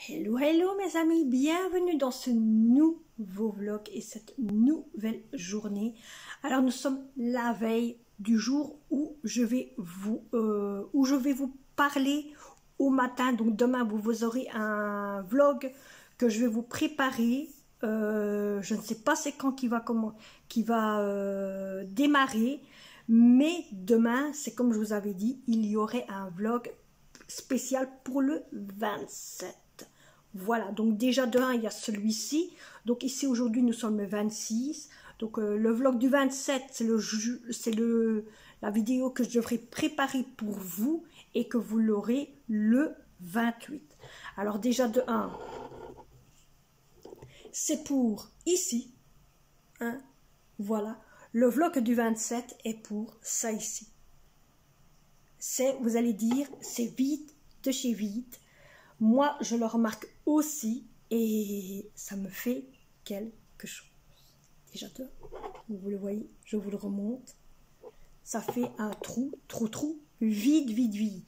Hello, hello mes amis, bienvenue dans ce nouveau vlog et cette nouvelle journée. Alors nous sommes la veille du jour où je vais vous parler au matin. Donc demain vous aurez un vlog que je vais vous préparer. Je ne sais pas c'est quand qui va démarrer, mais demain c'est comme je vous avais dit, il y aurait un vlog spécial pour le 27. Voilà, donc déjà de 1, il y a celui-ci. Donc ici aujourd'hui nous sommes le 26. Donc le vlog du 27, c'est la vidéo que je devrais préparer pour vous et que vous l'aurez le 28. Alors déjà de 1, c'est pour ici. Hein, voilà, le vlog du 27 est pour ça ici. Vous allez dire, c'est vite de chez vite. Moi, je le remarque aussi et ça me fait quelque chose. Déjà, vous le voyez, je vous le remonte. Ça fait un trou, vide.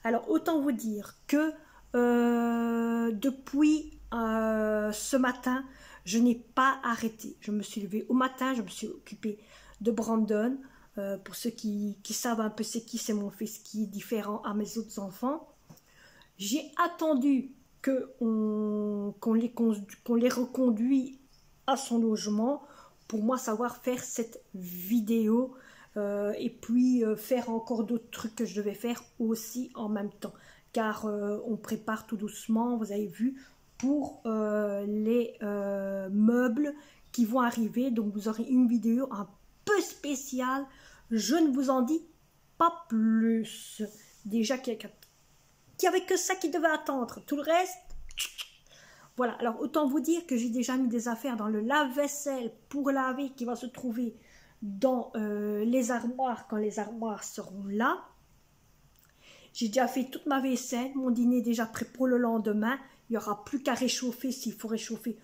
Alors, autant vous dire que depuis ce matin, je n'ai pas arrêté. Je me suis levée au matin, je me suis occupée de Brandon. Pour ceux qui savent un peu c'est qui, c'est mon fils qui est différent à mes autres enfants. J'ai attendu qu'on les reconduit à son logement pour moi savoir faire cette vidéo et puis faire encore d'autres trucs que je devais faire aussi en même temps. Car on prépare tout doucement, vous avez vu, pour les meubles qui vont arriver. Donc vous aurez une vidéo un peu spéciale. Je ne vous en dis pas plus. Déjà qu'il n'y avait que ça qui devait attendre. Tout le reste, voilà. Alors, autant vous dire que j'ai déjà mis des affaires dans le lave-vaisselle pour laver qui va se trouver dans les armoires quand les armoires seront là. J'ai déjà fait toute ma vaisselle. Mon dîner est déjà prêt pour le lendemain. Il n'y aura plus qu'à réchauffer s'il faut réchauffer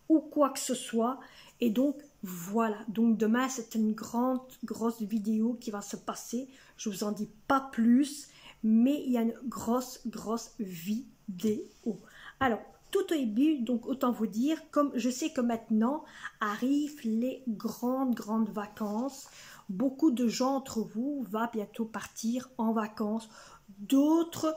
ou quoi que ce soit. Et donc, voilà. Donc, demain, c'est une grosse vidéo qui va se passer. Je ne vous en dis pas plus. Mais il y a une grosse vidéo. Alors, tout au début, donc autant vous dire, comme je sais que maintenant arrivent les grandes vacances, beaucoup de gens d'entre vous vont bientôt partir en vacances. D'autres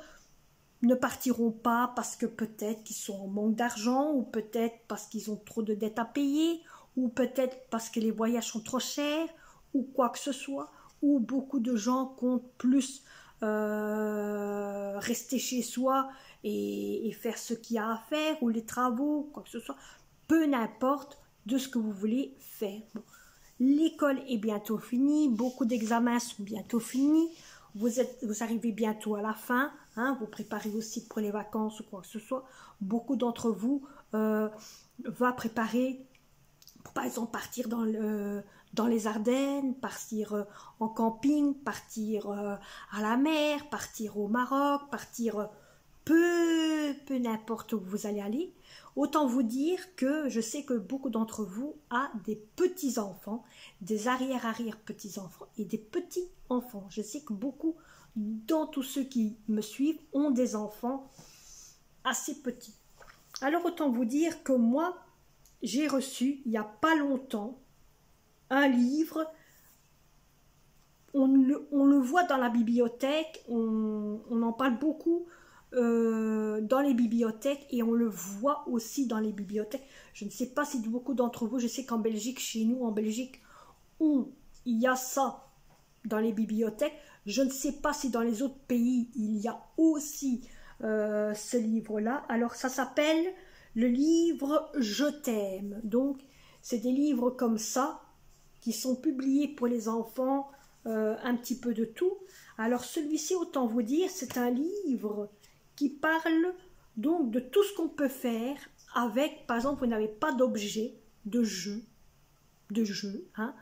ne partiront pas parce que peut-être qu'ils sont en manque d'argent, ou peut-être parce qu'ils ont trop de dettes à payer, ou peut-être parce que les voyages sont trop chers, ou quoi que ce soit, ou beaucoup de gens comptent plus rester chez soi et faire ce qu'il y a à faire, ou les travaux, quoi que ce soit, peu n'importe de ce que vous voulez faire. Bon. L'école est bientôt finie, beaucoup d'examens sont bientôt finis, vous arrivez bientôt à la fin, hein, vous préparez aussi pour les vacances ou quoi que ce soit. Beaucoup d'entre vous va préparer pour par exemple partir dans les Ardennes, partir en camping, partir à la mer, partir au Maroc, partir peu n'importe où vous allez aller. Autant vous dire que je sais que beaucoup d'entre vous ont des petits-enfants, des arrière-petits-enfants et des petits-enfants. Je sais que beaucoup dans tous ceux qui me suivent ont des enfants assez petits. Alors autant vous dire que moi, j'ai reçu il n'y a pas longtemps un livre, on le voit dans la bibliothèque, on en parle beaucoup dans les bibliothèques et on le voit aussi dans les bibliothèques. Je ne sais pas si beaucoup d'entre vous, je sais qu'en Belgique, chez nous en Belgique, où il y a ça dans les bibliothèques, je ne sais pas si dans les autres pays il y a aussi ce livre-là. Alors ça s'appelle le livre Je t'aime. Donc c'est des livres comme ça qui sont publiés pour les enfants, un petit peu de tout. Alors celui-ci, autant vous dire, c'est un livre qui parle donc de tout ce qu'on peut faire avec, par exemple, vous n'avez pas d'objet de jeu, hein,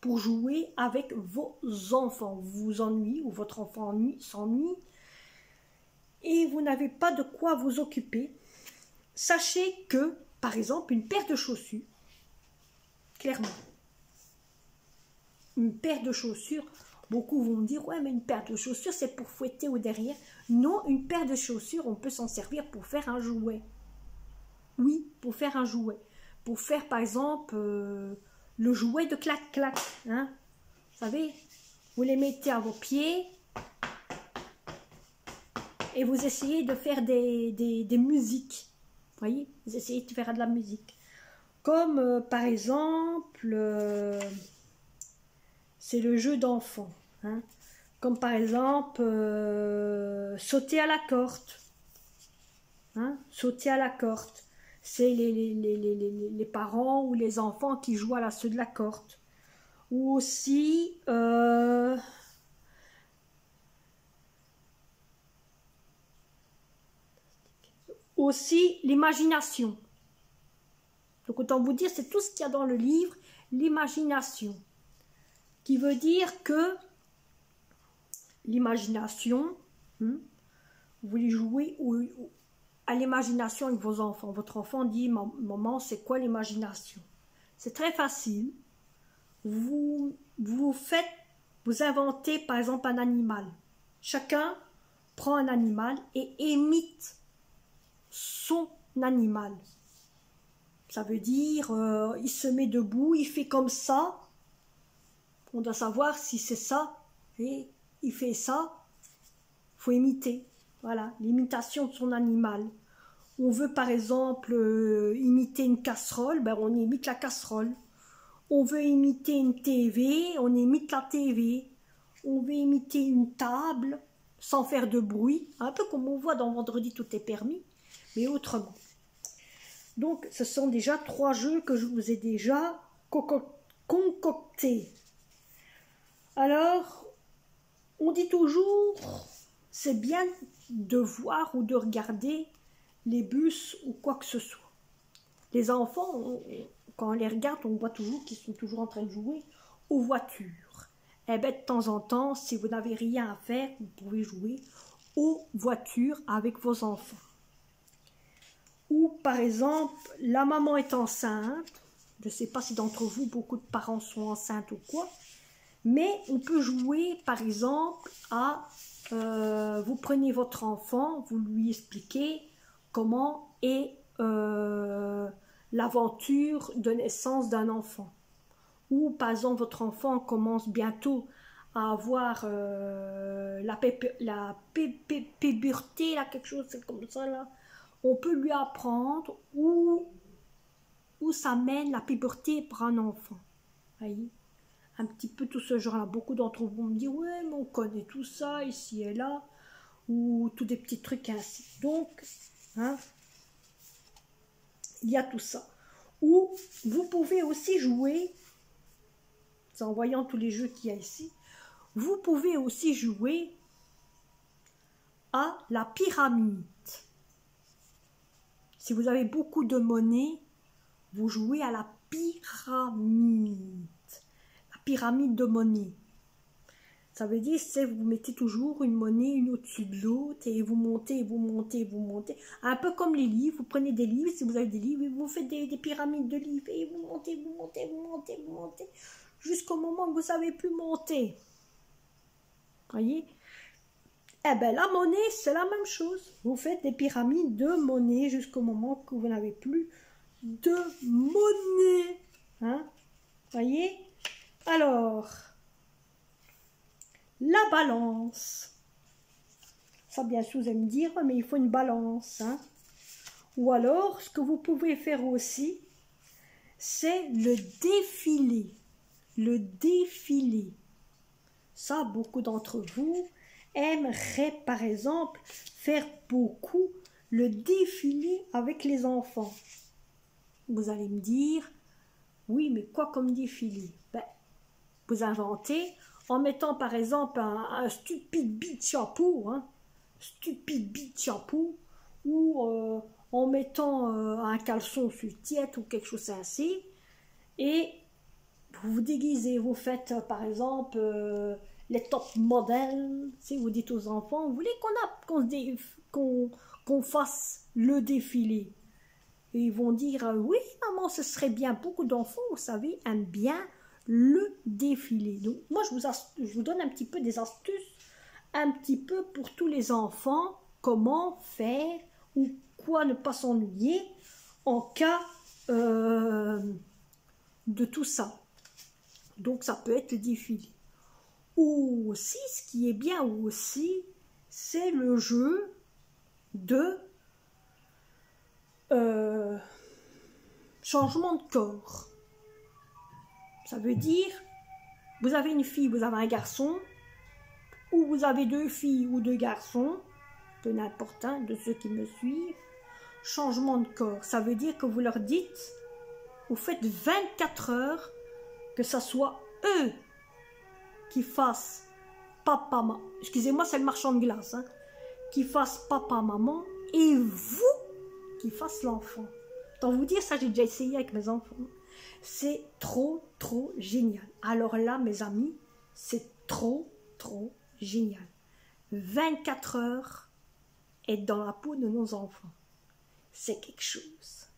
pour jouer avec vos enfants. Vous vous ennuyez ou votre enfant s'ennuie et vous n'avez pas de quoi vous occuper. Sachez que, par exemple, une paire de chaussures, clairement, une paire de chaussures, beaucoup vont me dire, ouais, mais une paire de chaussures, c'est pour fouetter au derrière. Non, une paire de chaussures, on peut s'en servir pour faire un jouet. Oui, pour faire un jouet. Pour faire par exemple le jouet de clac-clac. Hein? Vous savez, vous les mettez à vos pieds et vous essayez de faire des musiques. Vous voyez, vous essayez de faire de la musique. Comme par exemple, c'est le jeu d'enfant. Hein? Comme par exemple, sauter à la corde. Hein? Sauter à la corde. C'est les parents ou les enfants qui jouent à la saut de la corde. Ou aussi, l'imagination. Donc autant vous dire, c'est tout ce qu'il y a dans le livre, l'imagination. Qui veut dire que l'imagination, vous voulez jouer à l'imagination avec vos enfants. Votre enfant dit, maman, c'est quoi l'imagination? C'est très facile. Vous inventez par exemple un animal. Chacun prend un animal et imite son animal. Ça veut dire, il se met debout, il fait comme ça. On doit savoir si c'est ça. Et il fait ça. Il faut imiter. Voilà, l'imitation de son animal. On veut par exemple imiter une casserole, ben on imite la casserole. On veut imiter une TV, on imite la TV. On veut imiter une table sans faire de bruit, un peu comme on voit dans Vendredi tout est permis, mais autrement. Donc ce sont déjà 3 jeux que je vous ai déjà concoctés. Alors, on dit toujours, c'est bien de voir ou de regarder les bus ou quoi que ce soit. Les enfants, quand on les regarde, on voit toujours qu'ils sont toujours en train de jouer aux voitures. Eh bien, de temps en temps, si vous n'avez rien à faire, vous pouvez jouer aux voitures avec vos enfants. Ou par exemple, la maman est enceinte. Je ne sais pas si d'entre vous, beaucoup de parents sont enceintes ou quoi. Mais on peut jouer, par exemple, à... vous prenez votre enfant, vous lui expliquez comment est l'aventure de naissance d'un enfant. Ou par exemple, votre enfant commence bientôt à avoir la puberté, là, quelque chose comme ça, là. On peut lui apprendre où ça mène la puberté pour un enfant. Voyez, un petit peu tout ce genre-là. Beaucoup d'entre vous me disent, ouais, mais on connaît tout ça, ici et là, ou tous des petits trucs ainsi. Donc, hein, il y a tout ça. Ou vous pouvez aussi jouer, en voyant tous les jeux qu'il y a ici, vous pouvez aussi jouer à la pyramide. Si vous avez beaucoup de monnaie, vous jouez à la pyramide. La pyramide de monnaie. Ça veut dire, c'est vous mettez toujours une monnaie une au-dessus de l'autre et vous montez, vous montez, vous montez. Un peu comme les livres, vous prenez des livres, si vous avez des livres, vous faites des pyramides de livres et vous montez, vous montez, vous montez, vous montez, jusqu'au moment où vous ne savez plus monter. Voyez? Eh bien, la monnaie, c'est la même chose. Vous faites des pyramides de monnaie jusqu'au moment que vous n'avez plus de monnaie. Hein? Voyez? Alors, la balance. Ça, bien sûr, vous allez me dire, mais il faut une balance. Hein? Ou alors, ce que vous pouvez faire aussi, c'est le défilé. Le défilé. Ça, beaucoup d'entre vous aimeraient, par exemple, faire beaucoup le défilé avec les enfants. Vous allez me dire, oui, mais quoi comme défilé? Ben, vous inventez en mettant, par exemple, un stupide bit chapeau, hein, stupide bit chapeau, ou en mettant un caleçon sur tiède ou quelque chose ainsi, et vous vous déguisez, vous faites, par exemple, les top modèles, si vous dites aux enfants, vous voulez qu'on fasse le défilé. Et ils vont dire, oui maman, ce serait bien. Beaucoup d'enfants, vous savez, aiment bien le défilé. Donc moi, je vous donne un petit peu des astuces, un petit peu pour tous les enfants, comment faire ou quoi ne pas s'ennuyer en cas de tout ça. Donc ça peut être le défilé. Ou aussi, ce qui est bien aussi, c'est le jeu de changement de corps. Ça veut dire, vous avez une fille, vous avez un garçon, ou vous avez deux filles ou deux garçons, peu n'importe un de ceux qui me suivent. Changement de corps, ça veut dire que vous leur dites, vous faites 24 heures, que ça soit eux qui fassent papa, maman, excusez-moi, c'est le marchand de glace, hein, qui fassent papa, maman, et vous qui fassent l'enfant. Tant vous dire, ça j'ai déjà essayé avec mes enfants. C'est trop, trop génial. Alors là, mes amis, c'est trop, trop génial. 24 heures être dans la peau de nos enfants. C'est quelque chose.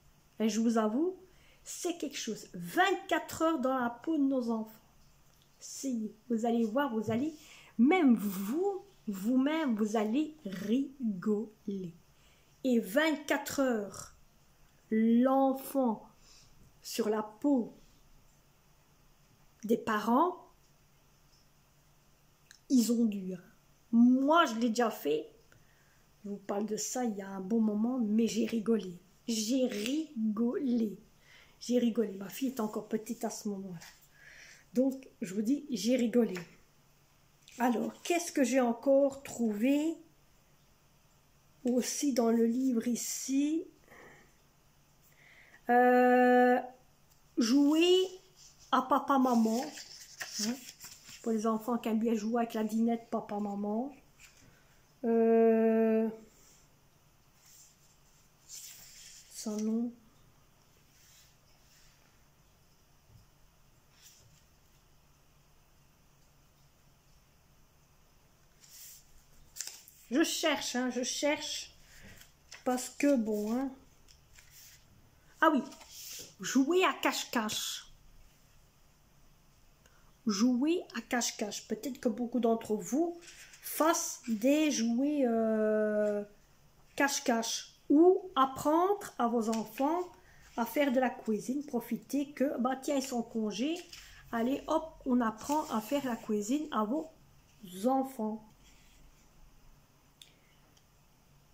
Et je vous avoue, c'est quelque chose. 24 heures dans la peau de nos enfants. Essayez. Vous allez voir, vous allez, même vous-même, vous allez rigoler. Et 24 heures, l'enfant sur la peau des parents, ils ont dur. Moi, je l'ai déjà fait. Je vous parle de ça il y a un bon moment, mais j'ai rigolé. J'ai rigolé. J'ai rigolé. Ma fille est encore petite à ce moment-là. Donc, je vous dis, j'ai rigolé. Alors, qu'est-ce que j'ai encore trouvé aussi dans le livre ici? Jouer à papa-maman. Hein, pour les enfants qui aiment bien jouer avec la dinette papa-maman. Son nom. Je cherche, hein, je cherche. Parce que bon, hein. Ah oui, jouer à cache-cache. Jouer à cache-cache. Peut-être que beaucoup d'entre vous fassent des jouets cache-cache. Ou apprendre à vos enfants à faire de la cuisine. Profitez que, bah tiens, ils sont en congé. Allez, hop, on apprend à faire la cuisine à vos enfants.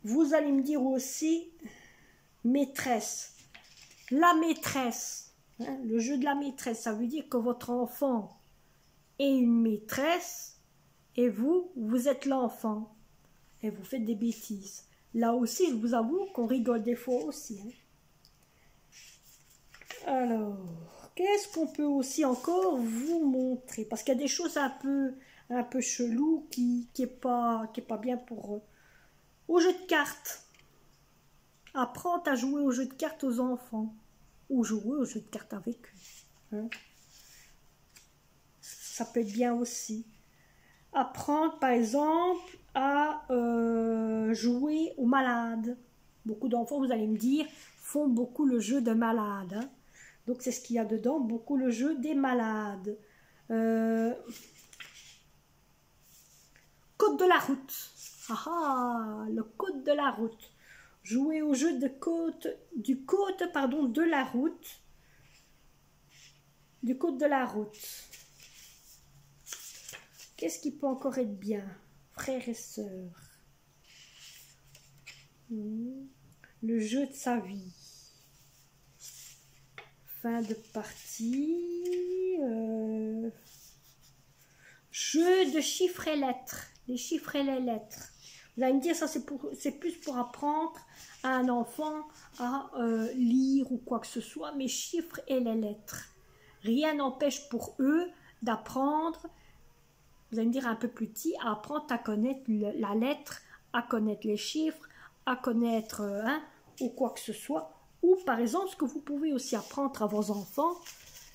Vous allez me dire aussi, maîtresse. La maîtresse, hein, le jeu de la maîtresse, ça veut dire que votre enfant est une maîtresse et vous, vous êtes l'enfant. Et vous faites des bêtises. Là aussi, je vous avoue qu'on rigole des fois aussi. Hein. Alors, qu'est-ce qu'on peut aussi encore vous montrer? Parce qu'il y a des choses un peu chelou qui est pas bien pour eux. Au jeu de cartes. Apprendre à jouer au jeu de cartes aux enfants. Ou jouer au jeu de cartes avec eux. Hein. Ça peut être bien aussi. Apprendre, par exemple, à jouer aux malades. Beaucoup d'enfants, vous allez me dire, font beaucoup le jeu de malade. Hein. Donc, c'est ce qu'il y a dedans, beaucoup le jeu des malades. Code de la route. Ah, le code de la route. Jouer au jeu de du code de la route. Du code de la route. Qu'est-ce qui peut encore être bien, frères et sœurs? Le jeu de sa vie. Fin de partie. Jeu de chiffres et lettres. Les chiffres et les lettres. Vous allez me dire, ça c'est plus pour apprendre à un enfant à lire ou quoi que ce soit, mais chiffres et les lettres. Rien n'empêche pour eux d'apprendre, vous allez me dire un peu plus petit, à apprendre à connaître la lettre, à connaître les chiffres, à connaître ou quoi que ce soit. Ou par exemple, ce que vous pouvez aussi apprendre à vos enfants,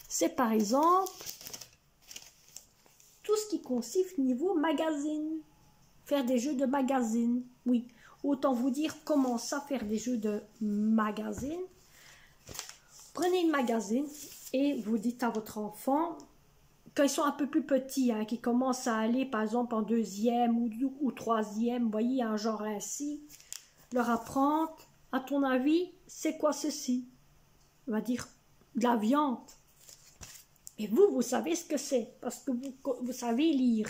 c'est par exemple tout ce qui consiste niveau magazine. Faire des jeux de magazine, oui. Autant vous dire comment ça faire des jeux de magazine. Prenez une magazine et vous dites à votre enfant, quand ils sont un peu plus petits, hein, qui commencent à aller par exemple en deuxième ou troisième, vous voyez, un genre ainsi, leur apprendre à ton avis, c'est quoi ceci? Il va dire, de la viande. Et vous savez ce que c'est, parce que vous savez lire.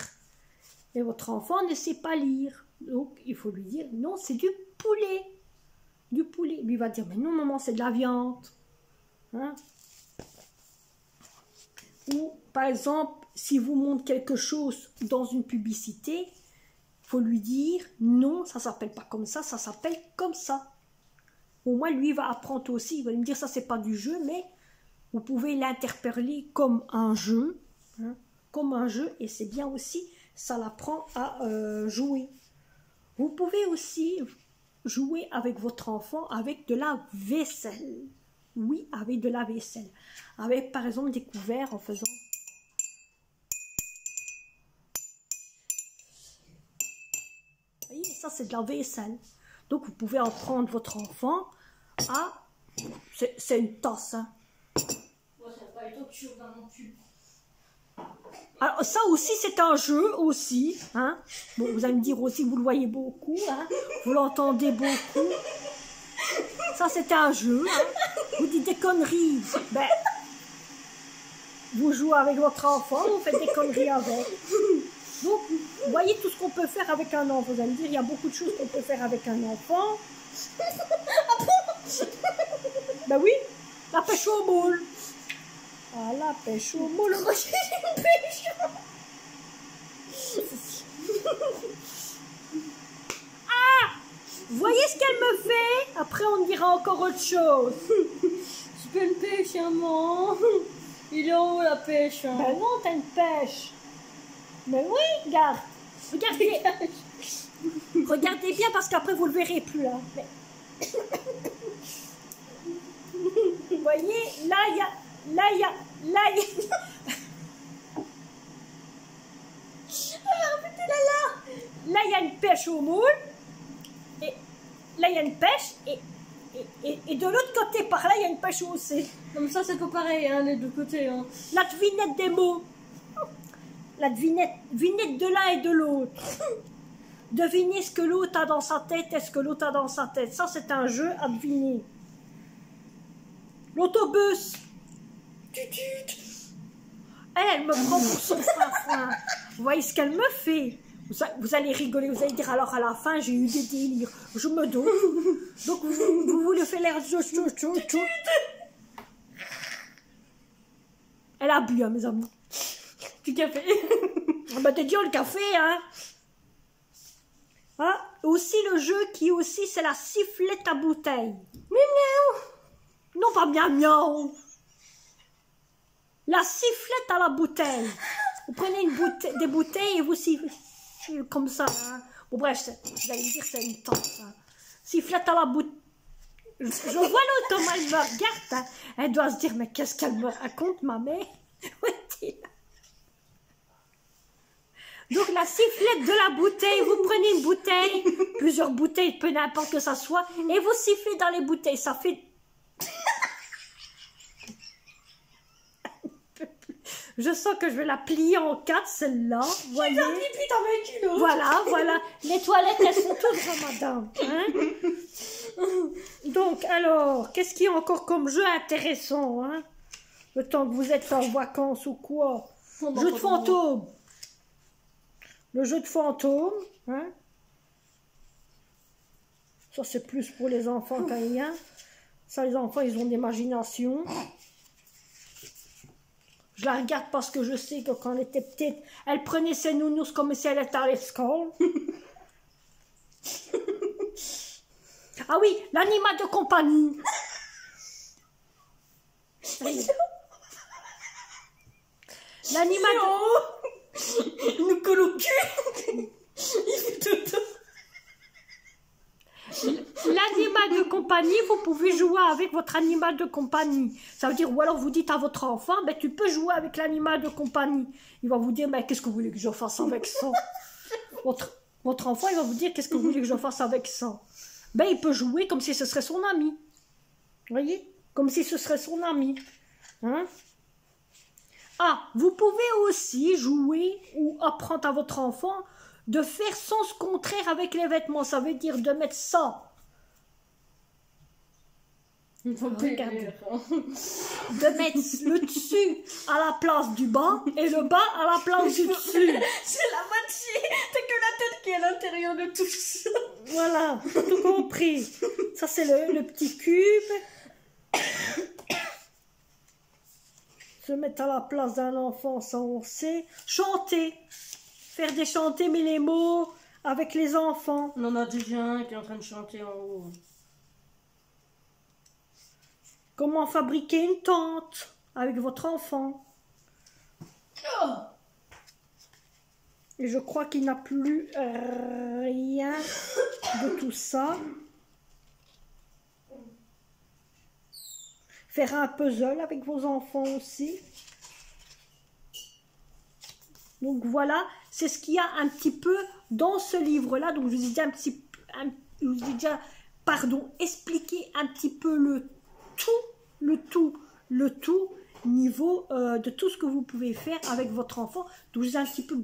Et votre enfant ne sait pas lire. Donc, il faut lui dire, non, c'est du poulet. Du poulet. Lui va dire, mais non, maman, c'est de la viande. Hein? Ou, par exemple, si vous montre quelque chose dans une publicité, il faut lui dire, non, ça ne s'appelle pas comme ça s'appelle comme ça. Au moins, lui va apprendre aussi. Il va me dire, ça, c'est pas du jeu, mais vous pouvez l'interpeller comme un jeu. Hein, comme un jeu, et c'est bien aussi, ça l'apprend à jouer. Vous pouvez aussi jouer avec votre enfant avec de la vaisselle. Oui, avec de la vaisselle. Avec, par exemple, des couverts en faisant... Vous voyez, ça, c'est de la vaisselle. Donc, vous pouvez apprendre votre enfant à... C'est une tasse, hein. Alors, ça aussi, c'est un jeu aussi. Hein. Bon, vous allez me dire aussi, vous le voyez beaucoup. Hein. Vous l'entendez beaucoup. Ça, c'est un jeu. Hein. Vous dites des conneries. Ben, vous jouez avec votre enfant, vous faites des conneries avec. Donc, vous voyez tout ce qu'on peut faire avec un enfant. Vous allez me dire, il y a beaucoup de choses qu'on peut faire avec un enfant. Ben oui, la pêche au moule. Ah, la pêche au moule. Moi, j'ai une pêche. Ah, vous voyez ce qu'elle me fait? Après, on dira encore autre chose. Je peux une pêche, maman. Il est en haut, la pêche. Hein. Ben non, t'as une pêche. Mais oui, regarde. Regardez. Regardez bien parce qu'après, vous le verrez plus. Hein. Mais... Vous voyez, là, il y a... Là, il y a... Là, il y a une pêche au moule. Et là, il y a une pêche. Et de l'autre côté, par là, il y a une pêche aussi. Comme ça, c'est pas pareil, hein, les deux côtés. Hein. La devinette des mots. La devinette de l'un et de l'autre. Deviner ce que l'autre a dans sa tête et ce que l'autre a dans sa tête. Ça, c'est un jeu à deviner. L'autobus. Elle me prend pour son frère. Vous voyez ce qu'elle me fait? Vous allez rigoler, vous allez dire alors à la fin j'ai eu des délires. Je me doute. Donc vous voulez faire l'air de... Elle a bu, hein, mes amis. Du café. Ah bah t'es dit le café, hein. Ah, aussi le jeu qui aussi c'est la sifflette à bouteille. Miaou. Non pas miaou miaou. La sifflette à la bouteille. Vous prenez des bouteilles et vous sifflez comme ça. Hein. Bon bref, vous allez me dire c'est une tasse. Hein. Sifflette à la bouteille. Je vois l'autre comment elle me regarde. Hein. Elle doit se dire mais qu'est-ce qu'elle me raconte ma mère. Donc la sifflette de la bouteille, vous prenez une bouteille, plusieurs bouteilles, peu n'importe que ça soit, et vous sifflez dans les bouteilles. Ça fait... Je sens que je vais la plier en quatre, celle-là. Voyez. Voilà. Les toilettes, elles sont toutes là, madame. Hein. Donc, alors, qu'est-ce qu'il y a encore comme jeu intéressant, hein? Le temps que vous êtes en vacances ou quoi? Jeu de fantôme. Le jeu de fantôme. Hein? Ça, c'est plus pour les enfants quand il y a. Ça, les enfants, ils ont de l'imagination. Je la regarde parce que je sais que quand elle était petite, elle prenait ses nounous comme si elle était à l'école. Ah oui, l'animal de compagnie. L'animal de... Nous colle au cul. Il fait tout. L'animal de compagnie, vous pouvez jouer avec votre animal de compagnie. Ça veut dire, ou alors vous dites à votre enfant, ben, tu peux jouer avec l'animal de compagnie. Il va vous dire, ben, qu'est-ce que vous voulez que je fasse avec ça? Votre enfant, il va vous dire, qu'est-ce que vous voulez que je fasse avec ça? Ben, il peut jouer comme si ce serait son ami. Vous voyez? Comme si ce serait son ami. Hein? Ah, vous pouvez aussi jouer ou apprendre à votre enfant de faire sens contraire avec les vêtements. Ça veut dire de mettre ça Regardez. De mettre le dessus à la place du bas et le bas à la place du dessus. C'est la moitié. T'as que la tête qui est à l'intérieur de tout ça. Voilà, tout compris. Ça, c'est le petit cube. Se mettre à la place d'un enfant, ça on sait. Chanter. Faire des chanter, mais les mots avec les enfants. On en a déjà un qui est en train de chanter en haut. Comment fabriquer une tente avec votre enfant. Oh. Et je crois qu'il n'a plus rien de tout ça. Faire un puzzle avec vos enfants aussi. Donc voilà, c'est ce qu'il y a un petit peu dans ce livre-là. Donc je vous ai déjà expliqué un petit peu le tout niveau de tout ce que vous pouvez faire avec votre enfant. Donc je vous ai un petit peu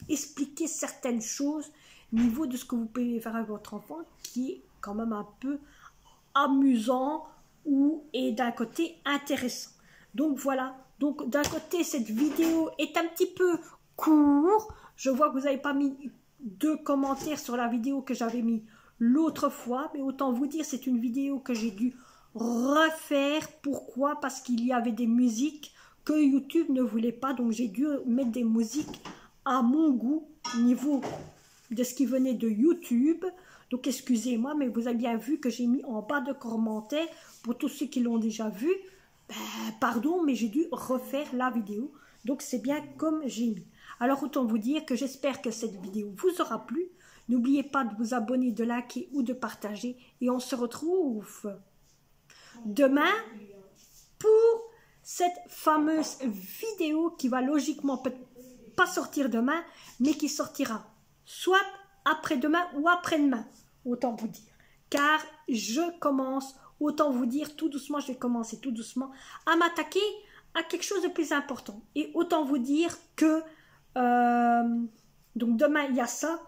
expliqué certaines choses niveau de ce que vous pouvez faire avec votre enfant, qui est quand même un peu amusant et d'un côté intéressant. Donc voilà, donc d'un côté cette vidéo est un petit peu court. Je vois que vous n'avez pas mis 2 commentaires sur la vidéo que j'avais mis l'autre fois, mais autant vous dire c'est une vidéo que j'ai dû refaire. Pourquoi? Parce qu'il y avait des musiques que YouTube ne voulait pas, donc j'ai dû mettre des musiques à mon goût niveau de ce qui venait de YouTube. Donc excusez-moi, mais vous avez bien vu que j'ai mis en bas de commentaires pour tous ceux qui l'ont déjà vu. Pardon, mais j'ai dû refaire la vidéo. Donc c'est bien comme j'ai mis. Alors autant vous dire que j'espère que cette vidéo vous aura plu. N'oubliez pas de vous abonner, de liker ou de partager. Et on se retrouve demain pour cette fameuse vidéo qui va logiquement peut-être pas sortir demain, mais qui sortira soit après-demain ou après-demain, autant vous dire. Car je commence, autant vous dire, tout doucement, je vais commencer tout doucement à m'attaquer à quelque chose de plus important. Et autant vous dire que donc demain il y a ça.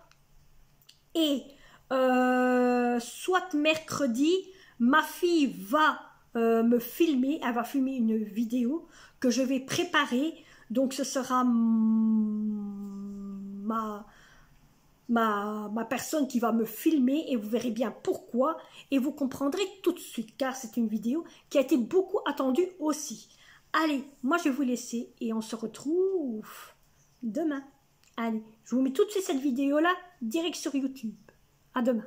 Et soit mercredi, ma fille va me filmer, elle va filmer une vidéo que je vais préparer. Donc ce sera ma personne qui va me filmer et vous verrez bien pourquoi et vous comprendrez tout de suite car c'est une vidéo qui a été beaucoup attendue aussi. Allez, moi je vais vous laisser et on se retrouve demain. Allez, je vous mets tout de suite cette vidéo là direct sur YouTube. À demain.